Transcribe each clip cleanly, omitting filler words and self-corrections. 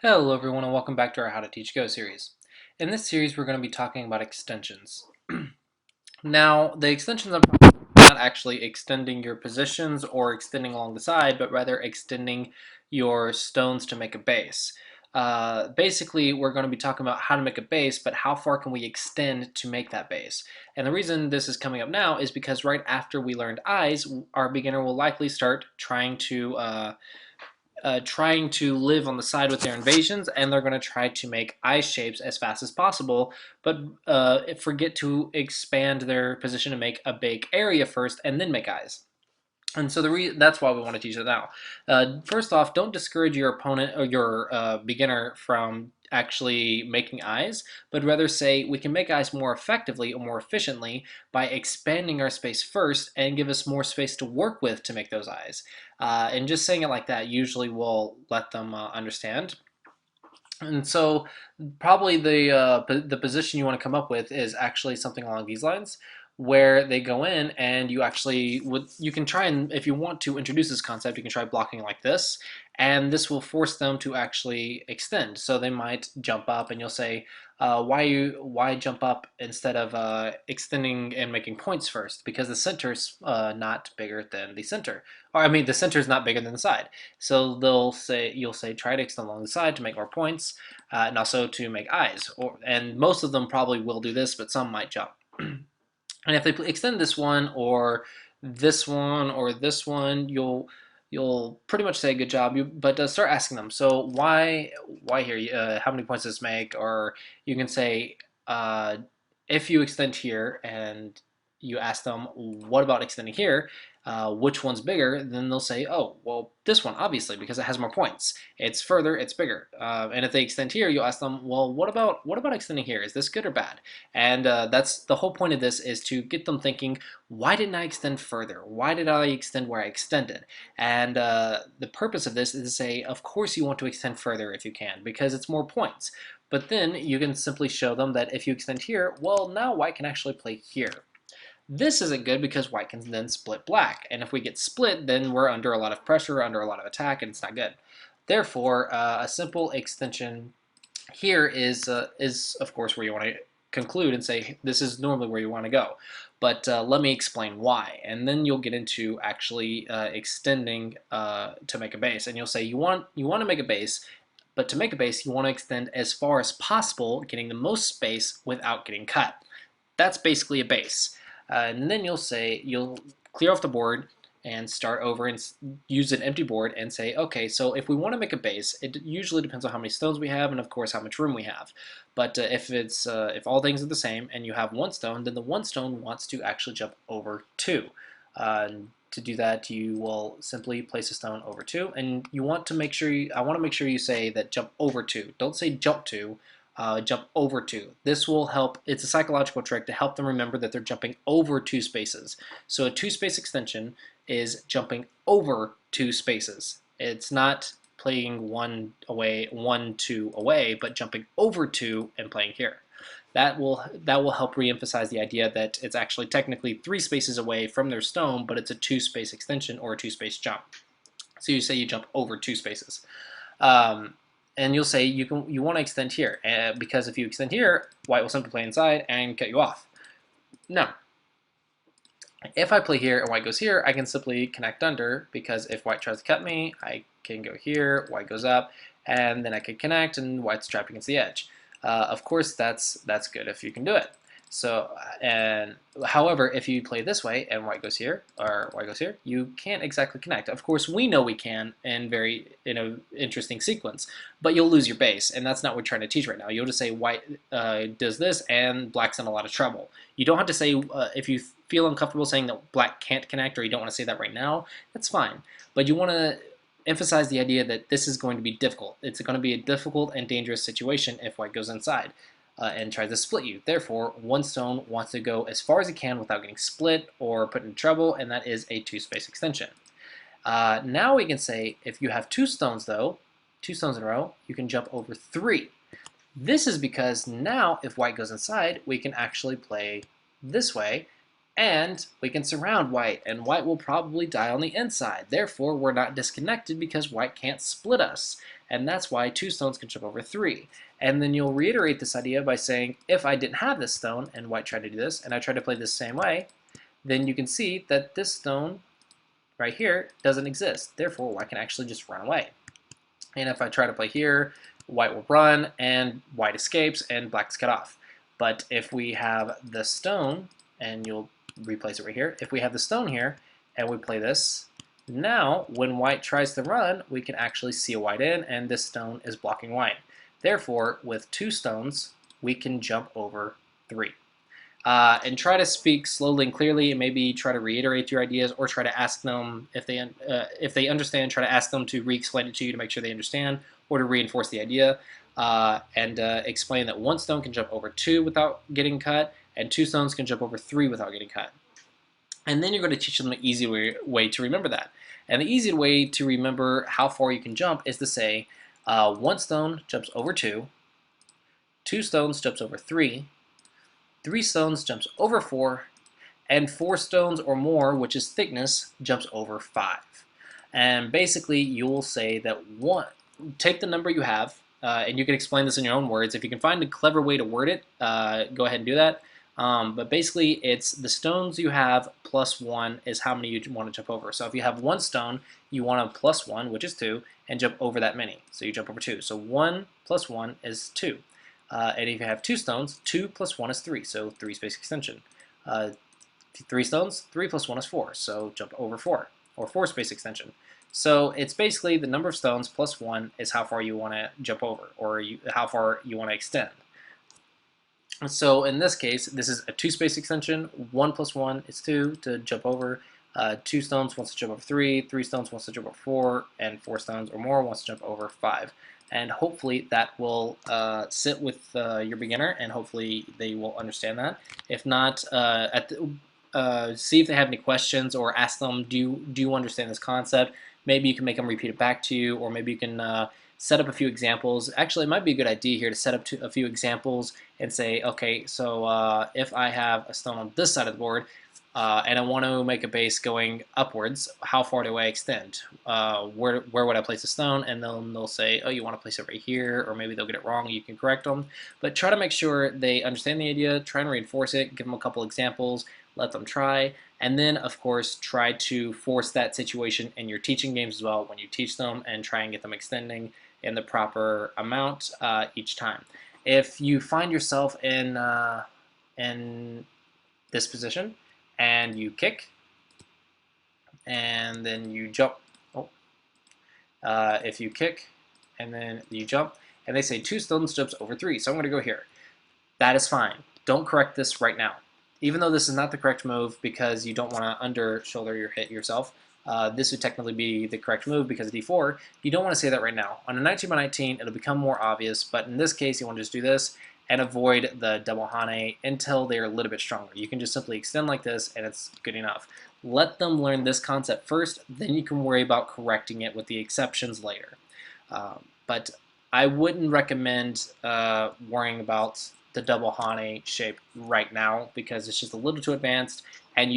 Hello everyone and welcome back to our How to Teach Go series. In this series we're going to be talking about extensions. Now the extensions I'm talking about are not actually extending your positions or extending along the side, but rather extending your stones to make a base. Basically we're going to be talking about how to make a base, but how far can we extend to make that base. And the reason this is coming up now is because right after we learned eyes, our beginner will likely start trying to live on the side with their invasions, and they're going to try to make eye shapes as fast as possible, but forget to expand their position to make a big area first and then make eyes. And so that's why we want to teach it now. First off, don't discourage your opponent or your beginner from actually making eyes, but rather say we can make eyes more effectively or more efficiently by expanding our space first and give us more space to work with to make those eyes. And just saying it like that usually will let them understand. And so probably the position you want to come up with is actually something along these lines, where they go in and you can try, and if you want to introduce this concept, you can try blocking like this, and this will force them to actually extend. So they might jump up, and you'll say, why jump up instead of extending and making points first? Because the center's not bigger than the center, or I mean the center's not bigger than the side. So you'll say try to extend along the side to make more points, and also to make eyes. And most of them probably will do this, but some might jump. And if they extend this one or this one or this one, you'll pretty much say good job. But start asking them. So why here? How many points does this make? Or you can say uh, if you extend here and you ask them what about extending here, which one's bigger, then they'll say, oh, well, this one, obviously, because it has more points. It's further, it's bigger. And if they extend here, you'll ask them, well, what about extending here? Is this good or bad? And that's the whole point of this, is to get them thinking, why didn't I extend further? Why did I extend where I extended? And the purpose of this is to say, of course you want to extend further if you can, because it's more points. But then you can simply show them that if you extend here, well, now white can actually play here. This isn't good because white can then split black, and if we get split, then we're under a lot of pressure, under a lot of attack, and it's not good. Therefore, a simple extension here is of course where you want to conclude and say this is normally where you want to go. But let me explain why, and then you'll get into actually extending to make a base, and you'll say you want to make a base. But to make a base, you want to extend as far as possible, getting the most space without getting cut. That's basically a base. And then you'll clear off the board and start over and use an empty board and say, okay, so if we want to make a base, it usually depends on how many stones we have and of course how much room we have. But if all things are the same and you have one stone, then the one stone wants to actually jump over two. To do that, you will simply place a stone over two, and you want to make sure I want to make sure you say that jump over two. Don't say jump two. Jump over two. This will help. It's a psychological trick to help them remember that they're jumping over two spaces. So a two-space extension is jumping over two spaces. It's not playing one away, 1, 2 away, but jumping over two and playing here. That will help re-emphasize the idea that it's actually technically 3 spaces away from their stone, but it's a two-space extension or a two-space jump. So you say you jump over 2 spaces. And you'll say you want to extend here, because if you extend here, white will simply play inside and cut you off. No. If I play here and white goes here, I can simply connect under, because if white tries to cut me, I can go here, white goes up, and then I can connect, and white's trapped against the edge. Of course, that's good if you can do it. So, and however, if you play this way and white goes here, or white goes here, you can't exactly connect. Of course, we know we can in an interesting sequence, but you'll lose your base, and that's not what we're trying to teach right now. You'll just say white does this, and black's in a lot of trouble. You don't have to say, if you feel uncomfortable saying that black can't connect, or you don't want to say that right now, that's fine. But you want to emphasize the idea that this is going to be difficult. It's going to be a difficult and dangerous situation if white goes inside. And tries to split you. Therefore, one stone wants to go as far as it can without getting split or put in trouble, and that is a two-space extension. Now we can say if you have 2 stones, though, 2 stones in a row, you can jump over 3. This is because now if white goes inside, we can actually play this way, And we can surround white, and white will probably die on the inside. Therefore, we're not disconnected because white can't split us. And that's why 2 stones can jump over 3. And then you'll reiterate this idea by saying, if I didn't have this stone, and white tried to do this, and I tried to play this same way, then you can see that this stone right here doesn't exist. Therefore, white can actually just run away. And if I try to play here, white will run, and white escapes, and black's cut off. But if we have the stone, and you'll replace it right here. If we have the stone here and we play this, now when white tries to run, we can actually see a white in, and this stone is blocking white. Therefore, with 2 stones, we can jump over 3. And try to speak slowly and clearly, and maybe try to reiterate your ideas, or try to ask them if they understand. Try to ask them to re-explain it to you to make sure they understand, or to reinforce the idea, and explain that 1 stone can jump over 2 without getting cut, and 2 stones can jump over 3 without getting cut. And then you're going to teach them an easy way to remember that. And the easy way to remember how far you can jump is to say 1 stone jumps over 2, 2 stones jumps over 3, 3 stones jumps over 4, and 4 stones or more, which is thickness, jumps over 5. And basically you'll say that take the number you have, and you can explain this in your own words. If you can find a clever way to word it, go ahead and do that. But basically, it's the stones you have plus 1 is how many you want to jump over. So if you have 1 stone, you want to plus 1, which is 2, and jump over that many. So you jump over 2. So 1 plus 1 is 2. And if you have 2 stones, 2 plus 1 is 3. So 3 space extension. 3 stones, 3 plus 1 is 4. So jump over 4, or 4 space extension. So it's basically the number of stones plus 1 is how far you want to jump over, or how far you want to extend. So in this case, this is a 2 space extension. 1 plus 1 is 2 to jump over. 2 stones wants to jump over 3. 3 stones wants to jump over 4. And 4 stones or more wants to jump over 5. And hopefully that will sit with your beginner, and hopefully they will understand that. If not, see if they have any questions, or ask them, do you understand this concept? Maybe you can make them repeat it back to you, or maybe you can set up a few examples. Actually, it might be a good idea here to set up a few examples and say, okay, so if I have a stone on this side of the board, and I want to make a base going upwards, how far do I extend? Where would I place a stone? And then they'll say, oh, you want to place it right here, or maybe they'll get it wrong, you can correct them. But try to make sure they understand the idea, try and reinforce it, give them a couple examples, let them try, and then, of course, try to force that situation in your teaching games as well when you teach them, and try and get them extending in the proper amount each time. If you find yourself in this position, and you kick, and then you jump. If you kick, and then you jump, and they say 2 stones jumps over 3, so I'm going to go here. That is fine. Don't correct this right now. Even though this is not the correct move, because you don't want to under shoulder your hit yourself, this would technically be the correct move because of D4. You don't want to say that right now. On a 19 by 19, it'll become more obvious, but in this case, you want to just do this and avoid the double hane until they're a little bit stronger. You can just simply extend like this, and it's good enough. Let them learn this concept first, then you can worry about correcting it with the exceptions later. But I wouldn't recommend worrying about the double hane shape right now, because it's just a little too advanced, and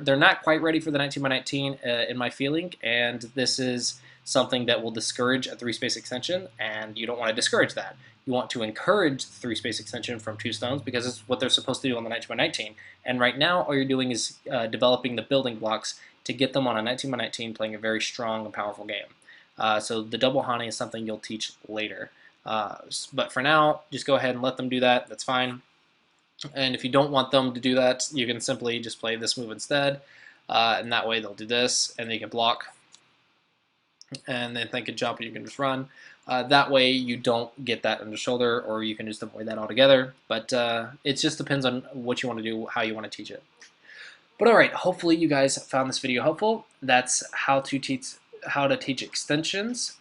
they're not quite ready for the 19 by 19 in my feeling, and this is something that will discourage a 3-space extension, and you don't want to discourage that. You want to encourage the 3-space extension from 2 stones, because it's what they're supposed to do on the 19 by 19. And right now, all you're doing is developing the building blocks to get them on a 19 by 19 playing a very strong and powerful game. So the double hane is something you'll teach later. But for now, just go ahead and let them do that. That's fine. And if you don't want them to do that, you can simply just play this move instead. And that way they'll do this, and they can block. And then if they can jump, you can just run. That way you don't get that under shoulder, or you can just avoid that altogether. But it just depends on what you want to do, how you want to teach it. But alright, hopefully you guys found this video helpful. That's how to teach extensions.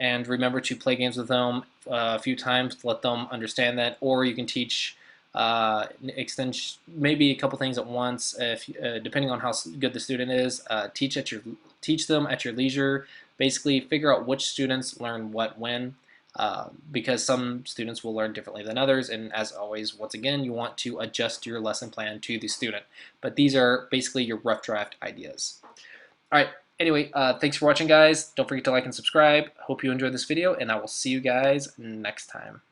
And remember to play games with them a few times to let them understand that. Or you can teach maybe a couple things at once, depending on how good the student is. Teach them at your leisure. Basically, figure out which students learn what when. because some students will learn differently than others. And as always, once again, you want to adjust your lesson plan to the student. But these are basically your rough draft ideas. All right. Anyway, thanks for watching, guys. Don't forget to like and subscribe. Hope you enjoyed this video, and I will see you guys next time.